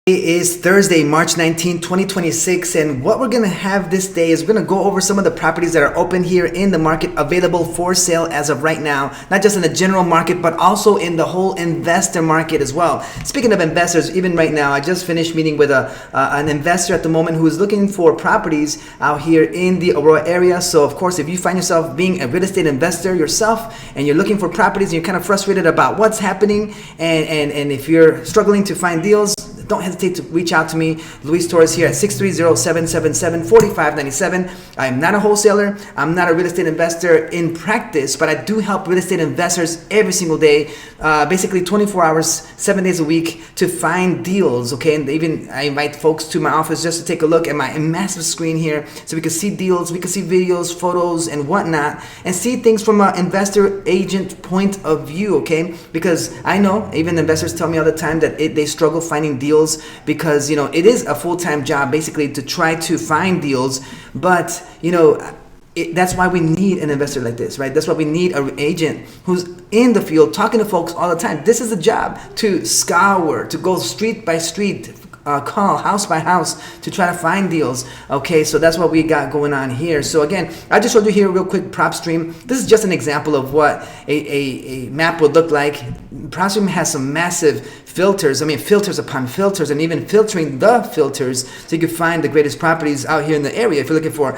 It is Thursday, March 19, 2026, and what we're going to have this day is we're going to go over some of the properties that are open here in the market available for sale as of right now, not just in the general market, but also in the whole investor market as well. Speaking of investors, even right now, I just finished meeting with an investor at the moment who is looking for properties out here in the Aurora area. So of course, if you find yourself being a real estate investor yourself and you're looking for properties and you're kind of frustrated about what's happening and if you're struggling to find deals, don't hesitate to reach out to me, Luis Torres, here at 630-777-4597. I'm not a wholesaler. I'm not a real estate investor in practice, but I do help real estate investors every single day, basically 24 hours, 7 days a week to find deals, okay? And even I invite folks to my office just to take a look at my massive screen here so we can see deals, we can see videos, photos, and whatnot, and see things from an investor agent point of view, okay? Because I know even investors tell me all the time that they struggle finding deals because, you know, it is a full-time job basically to try to find deals, but, you know, that's why we need an investor like this, right? That's why we need an agent who's in the field talking to folks all the time. This is a job to scour, to go street by street, call house by house to try to find deals. Okay, so that's what we got going on here. So again, I just showed you here a real quick prop stream. This is just an example of what a map would look like. Prop stream has some massive filters, filters upon filters, and even filtering the filters so you can find the greatest properties out here in the area. If you're looking for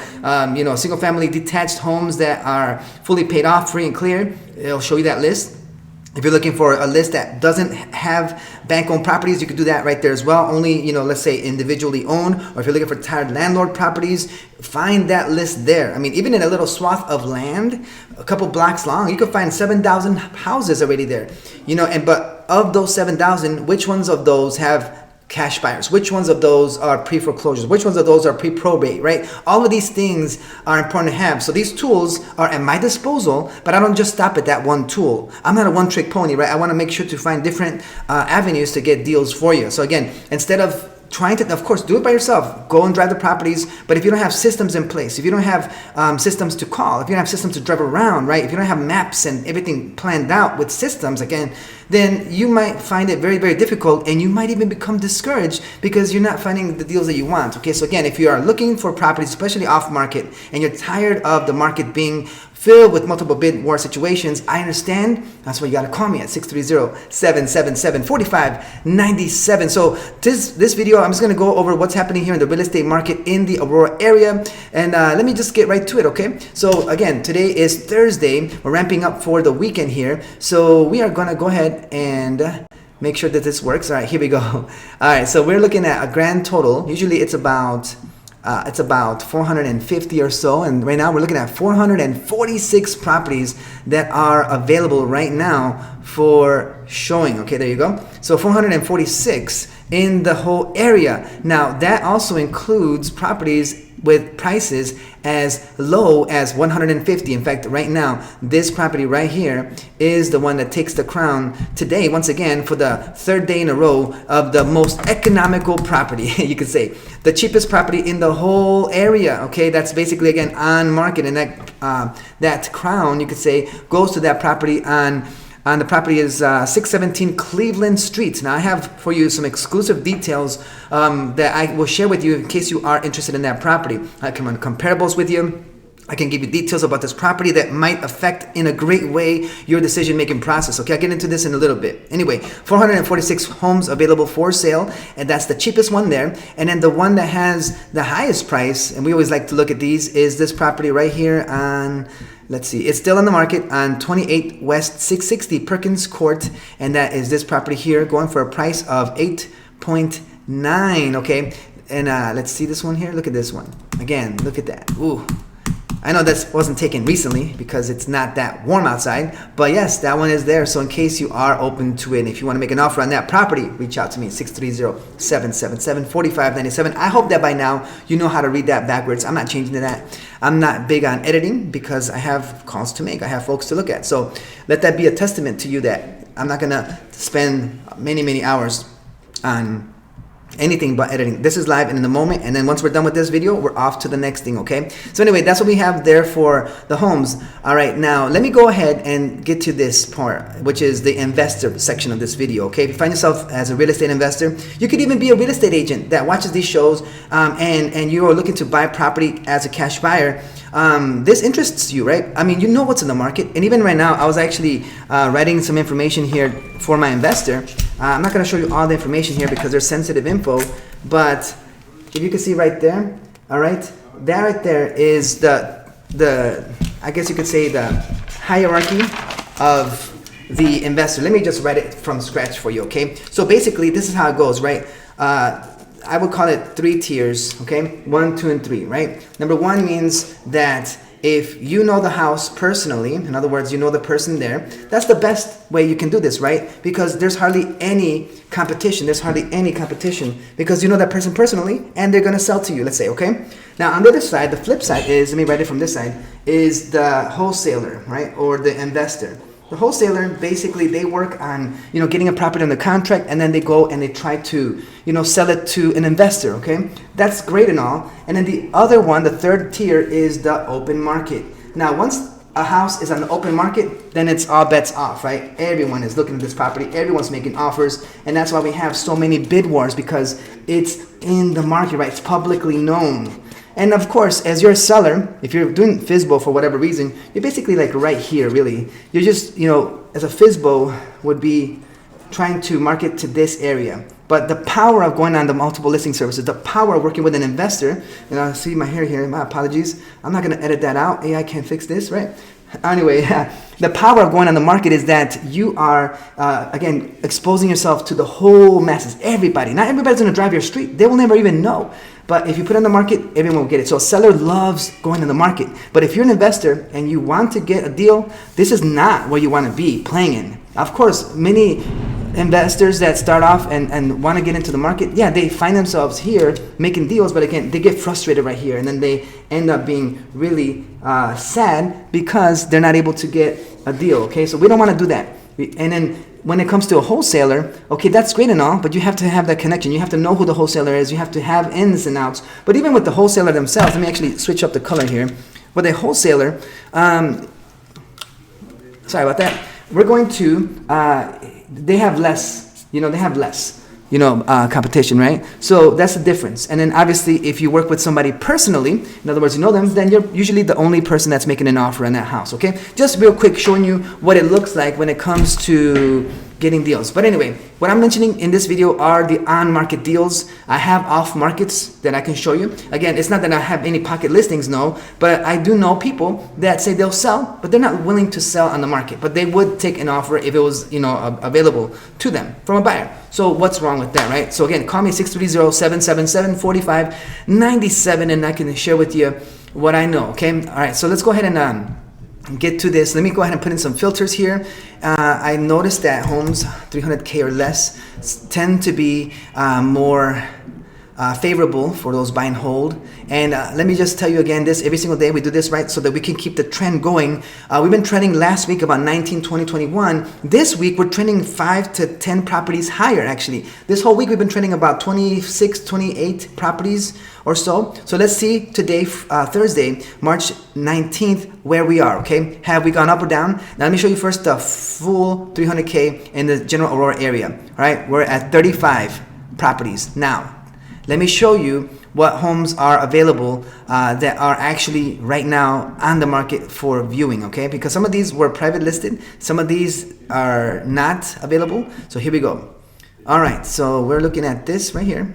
single family detached homes that are fully paid off, free and clear, it'll show you that list. If you're looking for a list that doesn't have bank-owned properties, you can do that right there as well. Only, let's say individually owned, or if you're looking for tired landlord properties, find that list there. Even in a little swath of land, a couple blocks long, you can find 7,000 houses already there. But of those 7,000, which ones of those have cash buyers? Which ones of those are pre-foreclosures? Which ones of those are pre-probate, right? All of these things are important to have. So these tools are at my disposal, but I don't just stop at that one tool. I'm not a one-trick pony, right? I want to make sure to find different avenues to get deals for you. So again, instead of trying to, of course, do it by yourself. Go and drive the properties. But if you don't have systems in place, if you don't have systems to call, if you don't have systems to drive around, right? If you don't have maps and everything planned out with systems, again, then you might find it very, very difficult, and you might even become discouraged because you're not finding the deals that you want. Okay, so again, if you are looking for properties, especially off market, and you're tired of the market being filled with multiple bid war situations, I understand. That's why you got to call me at 630-777-4597. So this video, I'm just going to go over what's happening here in the real estate market in the Aurora area. And let me just get right to it, okay? So again, today is Thursday. We're ramping up for the weekend here. So we are going to go ahead and make sure that this works. All right, here we go. All right, so we're looking at a grand total. Usually it's about 450 or so, and right now we're looking at 446 properties that are available right now for showing. Okay, there you go. So 446 in the whole area. Now that also includes properties with prices as low as 150. In fact, right now, this property right here is the one that takes the crown today, once again, for the third day in a row of the most economical property, you could say. The cheapest property in the whole area, okay? That's basically, again, on market, and that crown, you could say, goes to that property on the property is 617 Cleveland Street. Now I have for you some exclusive details that I will share with you in case you are interested in that property. I can run comparables with you. I can give you details about this property that might affect in a great way your decision-making process. Okay, I'll get into this in a little bit. Anyway, 446 homes available for sale, and that's the cheapest one there. And then the one that has the highest price, and we always like to look at these, is this property right here on, let's see, it's still on the market on 28 West 660 Perkins Court, and that is this property here going for a price of 8.9, okay? And let's see this one here. Look at this one. Again, look at that. Ooh. I know this wasn't taken recently because it's not that warm outside, but yes, that one is there. So in case you are open to it, and if you want to make an offer on that property, reach out to me, 630-777-4597. I hope that by now you know how to read that backwards. I'm not changing to that. I'm not big on editing because I have calls to make. I have folks to look at. So let that be a testament to you that I'm not going to spend many, many hours on anything but editing. This is live and in the moment, and then once we're done with this video, we're off to the next thing, okay? So anyway, that's what we have there for the homes. All right, now let me go ahead and get to this part, which is the investor section of this video, okay? If you find yourself as a real estate investor, you could even be a real estate agent that watches these shows, and you are looking to buy property as a cash buyer. This interests you, right? I mean, you know what's in the market. And even right now, I was actually writing some information here for my investor. I'm not going to show you all the information here because there's sensitive info, but if you can see right there, all right, that right there is the I guess you could say the hierarchy of the investor. Let me just write it from scratch for you, okay? So basically, this is how it goes, right? I would call it 3 tiers, okay? 1, 2, and 3, right? Number 1 means that if you know the house personally, in other words, you know the person there, that's the best way you can do this, right? Because there's hardly any competition. There's hardly any competition because you know that person personally and they're gonna sell to you, let's say, okay? Now on the other side, the flip side is, let me write it from this side, is the wholesaler, right? Or the investor. The wholesaler, basically, they work on, getting a property on the contract, and then they go and they try to, sell it to an investor, okay? That's great and all. And then the other one, the third tier, is the open market. Now, once a house is on the open market, then it's all bets off, right? Everyone is looking at this property. Everyone's making offers. And that's why we have so many bid wars, because it's in the market, right? It's publicly known. And of course, as you're a seller, if you're doing FSBO for whatever reason, you're basically like right here, really. You're just, as a FSBO would be trying to market to this area. But the power of going on the multiple listing services, the power of working with an investor, see my hair here, my apologies. I'm not gonna edit that out. AI can't fix this, right? Anyway, the power of going on the market is that you are, again, exposing yourself to the whole masses, everybody. Not everybody's gonna drive your street. They will never even know. But if you put it on the market, everyone will get it. So a seller loves going to the market. But if you're an investor and you want to get a deal, this is not where you want to be playing in. Of course, many investors that start off and want to get into the market, yeah, they find themselves here making deals, but again, they get frustrated right here. And then they end up being really sad because they're not able to get a deal, okay? So we don't want to do that. And then when it comes to a wholesaler, okay, that's great and all, but you have to have that connection. You have to know who the wholesaler is. You have to have ins and outs. But even with the wholesaler themselves, let me actually switch up the color here. With a wholesaler, sorry about that. We're going to, they have less, competition, right? So that's the difference. And then obviously, if you work with somebody personally, in other words, you know them, then you're usually the only person that's making an offer on that house, okay? Just real quick, showing you what it looks like when it comes to getting deals. But anyway, what I'm mentioning in this video are the on-market deals. I have off-markets that I can show you. Again, it's not that I have any pocket listings, no, but I do know people that say they'll sell, but they're not willing to sell on the market. But they would take an offer if it was, available to them from a buyer. So what's wrong with that, right? So again, call me 630-777-4597, and I can share with you what I know, okay? All right, so let's go ahead and get to this. Let me go ahead and put in some filters here. I noticed that homes 300K or less tend to be more favorable for those buy and hold. And let me just tell you again, this every single day we do this, right, so that we can keep the trend going. We've been trending last week about 19, 20, 21. This week we're trending 5 to 10 properties higher, actually. This whole week we've been trending about 26, 28 properties or so. So let's see today, Thursday, March 19th, where we are, okay? Have we gone up or down? Now let me show you first the full 300K in the general Aurora area, all right? We're at 35 properties now. Let me show you what homes are available that are actually right now on the market for viewing, okay? Because some of these were private listed, some of these are not available. So here we go. All right, so we're looking at this right here.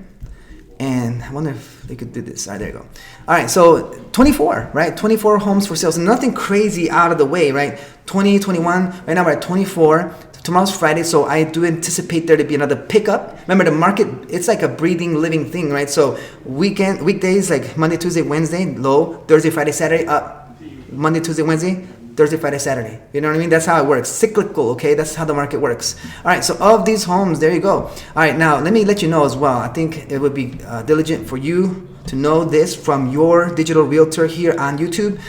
And I wonder if they could do this. All right, there you go. All right, so 24, right? 24 homes for sales. Nothing crazy out of the way, right? 20, 21, right now we're at 24. Tomorrow's Friday, so I do anticipate there to be another pickup. Remember, the market, it's like a breathing, living thing, right? So weekdays, like Monday, Tuesday, Wednesday, low. Thursday, Friday, Saturday, up. Monday, Tuesday, Wednesday, Thursday, Friday, Saturday. You know what I mean? That's how it works. Cyclical, okay? That's how the market works. All right, so of these homes, there you go. All right, now let me let you know as well. I think it would be diligent for you to know this from your digital realtor here on YouTube,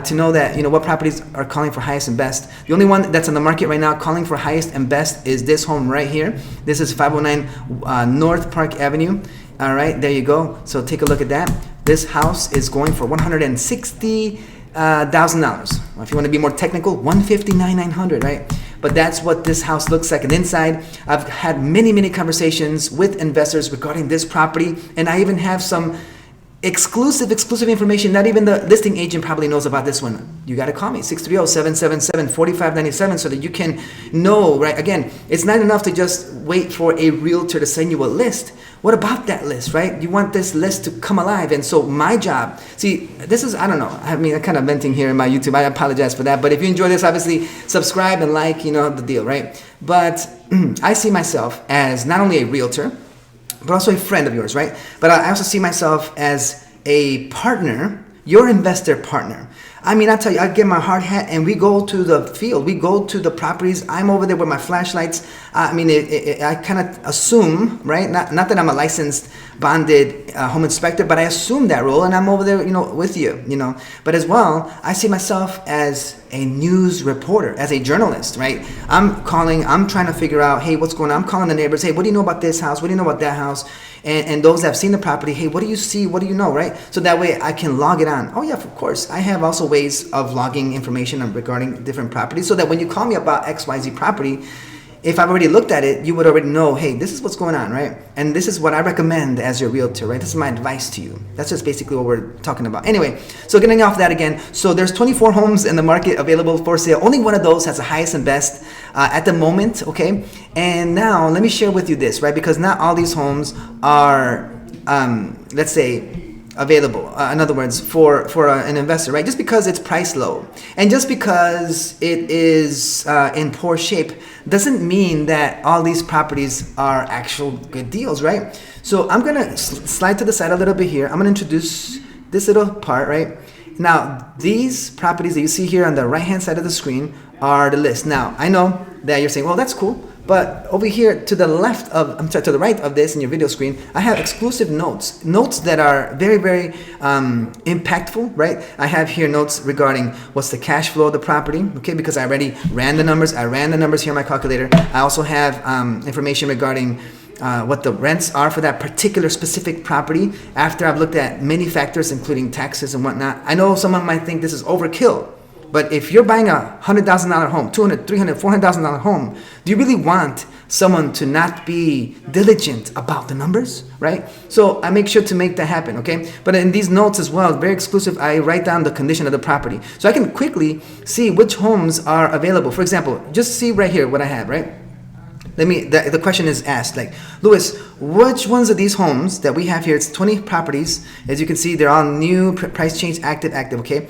to know that, you know, what properties are calling for highest and best. The only one that's on the market right now calling for highest and best is this home right here. This is 509 North Park Avenue. All right, there you go. So take a look at that. This house is going for $160,000. If you want to be more technical, $159,900, right? But that's what this house looks like. And inside, I've had many conversations with investors regarding this property, and I even have some exclusive information not even the listing agent probably knows about this one. You got to call me 630-777-4597 so that you can know, right? Again, it's not enough to just wait for a realtor to send you a list. What about that list, right? You want this list to come alive. And so my job, see, this is, I don't know, I mean, I'm kind of venting here in my YouTube. I apologize for that. But if you enjoy this, obviously subscribe and like, you know, the deal, right? But I see myself as not only a realtor, but also a friend of yours, right? But I also see myself as a partner, your investor partner. I mean, I tell you, I get my hard hat and we go to the field. We go to the properties. I'm over there with my flashlights. I mean, I kind of assume, right? Not that I'm a licensed, bonded home inspector, but I assume that role and I'm over there, you know, with you, you know. But as well, I see myself as a news reporter, as a journalist, right? I'm trying to figure out, hey, what's going on? I'm calling the neighbors. Hey, what do you know about this house? What do you know about that house? And those that have seen the property, hey, what do you see? What do you know, right? So that way I can log it on. Oh yeah, of course. I have also ways of logging information regarding different properties so that when you call me about XYZ property, if I've already looked at it, you would already know, hey, this is what's going on, right? And this is what I recommend as your realtor, right? This is my advice to you. That's just basically what we're talking about. Anyway, so getting off that again, so there's 24 homes in the market available for sale. Only one of those has the highest and best at the moment, okay? And now let me share with you this, right? Because not all these homes are, let's say, available, in other words, for an investor, right? Just because it's priced low and just because it is in poor shape doesn't mean that all these properties are actual good deals, right? So I'm gonna slide to the side a little bit here. I'm gonna introduce this little part, right? Now, these properties that you see here on the right-hand side of the screen are the list. Now, I know that you're saying, well, that's cool. But over here to the left of, to the right of this in your video screen, I have exclusive notes that are very impactful, right? I have here notes regarding what's the cash flow of the property, okay? Because I already ran the numbers. I ran the numbers here on my calculator. I also have information regarding what the rents are for that particular specific property after I've looked at many factors, including taxes and whatnot. I know someone might think this is overkill. But if you're buying a $100,000 home, $200,000, $300,000, $400,000 home, do you really want someone to not be diligent about the numbers, right? So I make sure to make that happen, okay? But in these notes as well, very exclusive, I write down the condition of the property. So I can quickly see which homes are available. For example, just see right here what I have, right? The question is asked, like, Louis, which ones of these homes that we have here, it's 20 properties. As you can see, they're all new, price change, active, okay?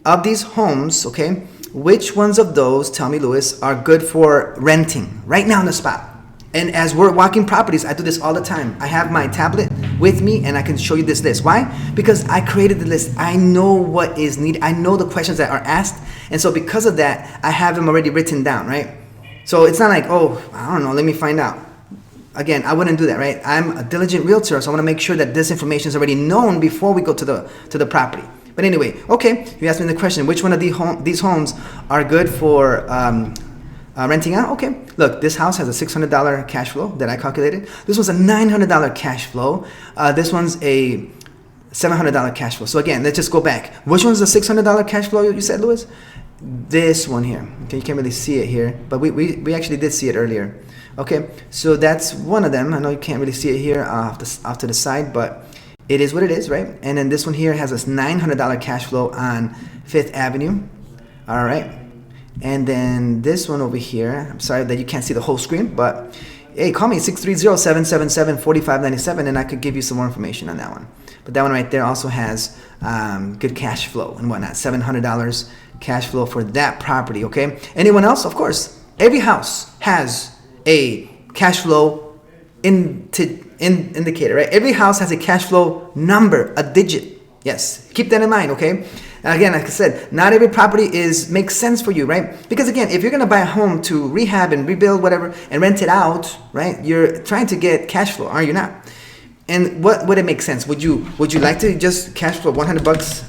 Of these homes, okay, which ones of those, tell me, Louis, are good for renting right now on the spot? And as we're walking properties, I do this all the time. I have my tablet with me and I can show you this list. Why? Because I created the list. I know what is needed. I know the questions that are asked. And so because of that, I have them already written down, right? So it's not like, oh, I don't know, let me find out. Again, I wouldn't do that, right? I'm a diligent realtor, so I want to make sure that this information is already known before we go to the property. But anyway, okay, you asked me the question, which one of these homes are good for renting out? Okay, look, this house has a $600 cash flow that I calculated. This one's a $900 cash flow. This one's a $700 cash flow. So again, let's just go back. Which one's the $600 cash flow you said, Louis? This one here. Okay, you can't really see it here, but we actually did see it earlier. Okay, so that's one of them. I know you can't really see it here off to the side, but it is what it is, right? And then this one here has this $900 cash flow on 5th Avenue. All right. And then this one over here, I'm sorry that you can't see the whole screen, but hey, call me 630-777-4597 and I could give you some more information on that one. But that one right there also has good cash flow and whatnot, $700 cash flow for that property, okay? Anyone else? Of course. Every house has a cash flow indicator, right? Every house has a cash flow number, a digit. Yes, keep that in mind, okay? Again, like I said, not every property makes sense for you, right? Because again, if you're gonna buy a home to rehab and rebuild whatever and rent it out, right? You're trying to get cash flow, are you not? And what would it make sense? Would you like to just cash flow $100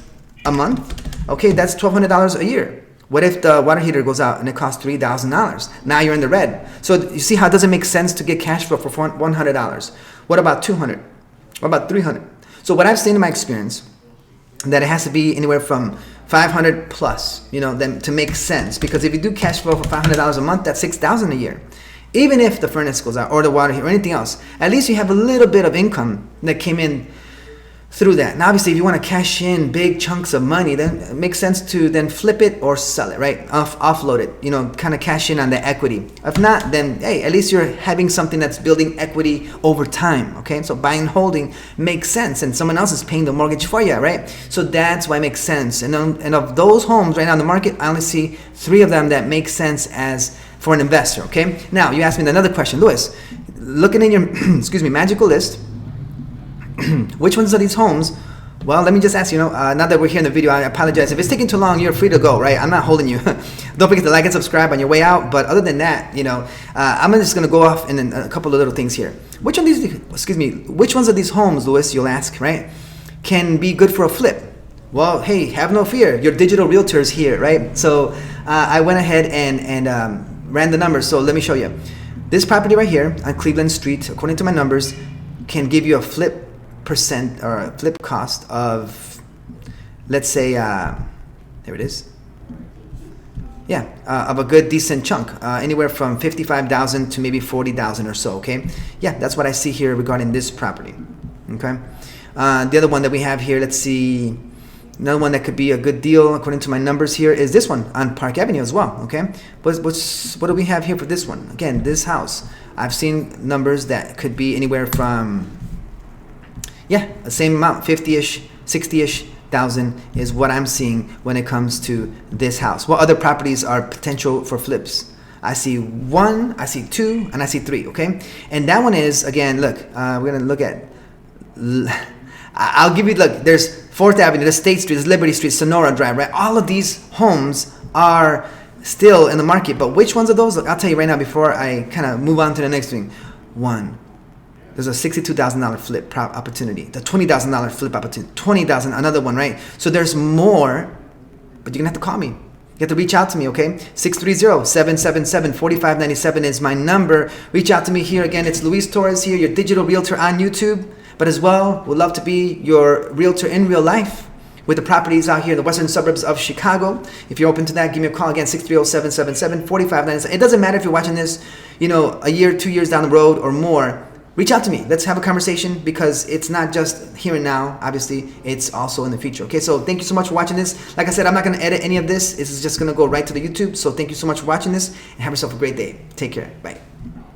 a month? Okay, that's $1,200 a year. What if the water heater goes out and it costs $3,000? Now you're in the red. So you see how it doesn't make sense to get cash flow for $100. What about $200? What about $300? So what I've seen in my experience, that it has to be anywhere from $500 plus, then to make sense. Because if you do cash flow for $500 a month, that's $6,000 a year. Even if the furnace goes out or the water heater or anything else, at least you have a little bit of income that came in through that. Now, obviously, if you want to cash in big chunks of money, then it makes sense to then flip it or sell it, right? Offload it, kind of cash in on the equity. If not, then, hey, at least you're having something that's building equity over time, okay? So buying and holding makes sense, and someone else is paying the mortgage for you, right? So that's why it makes sense. And of those homes right now in the market, I only see 3 of them that make sense as for an investor, okay? Now, you asked me another question. Louis, looking in your, magical list, which ones are these homes? Well, let me just ask you, now that we're here in the video, I apologize. If it's taking too long, you're free to go, right? I'm not holding you. Don't forget to like and subscribe on your way out. But other than that, I'm just going to go off in a couple of little things here. Which ones of these homes, Louis, you'll ask, right, can be good for a flip? Well, hey, have no fear. Your digital realtor is here, right? So I went ahead and ran the numbers. So let me show you. This property right here on Cleveland Street, according to my numbers, can give you a flip percent or a flip cost of, let's say, there it is. Yeah, of a good decent chunk, anywhere from $55,000 to maybe $40,000 or so. Okay, yeah, that's what I see here regarding this property. Okay, the other one that we have here, let's see, another one that could be a good deal according to my numbers here is this one on Park Avenue as well. Okay, what do we have here for this one? Again, this house, I've seen numbers that could be anywhere from, yeah, the same amount, 50-ish, 60-ish thousand is what I'm seeing when it comes to this house. What other properties are potential for flips? I see 1, I see 2, and I see 3, okay? And that one is, again, look, we're gonna look at, I'll give you, look, there's 4th Avenue, there's State Street, there's Liberty Street, Sonora Drive, right? All of these homes are still in the market, but which ones are those? Look, I'll tell you right now before I kind of move on to the next thing. 1, there's a $62,000 flip opportunity, the $20,000 flip opportunity, $20,000, another one, right? So there's more, but you're gonna have to call me. You have to reach out to me, okay? 630-777-4597 is my number. Reach out to me here. Again, it's Luis Torres here, your digital realtor on YouTube, but as well, we'd love to be your realtor in real life with the properties out here in the Western Suburbs of Chicago. If you're open to that, give me a call again, 630-777-4597. It doesn't matter if you're watching this, a year, 2 years down the road or more. Reach out to me. Let's have a conversation because it's not just here and now, obviously, it's also in the future. Okay, so thank you so much for watching this. Like I said, I'm not going to edit any of this. This is just going to go right to the YouTube. So thank you so much for watching this and have yourself a great day. Take care. Bye.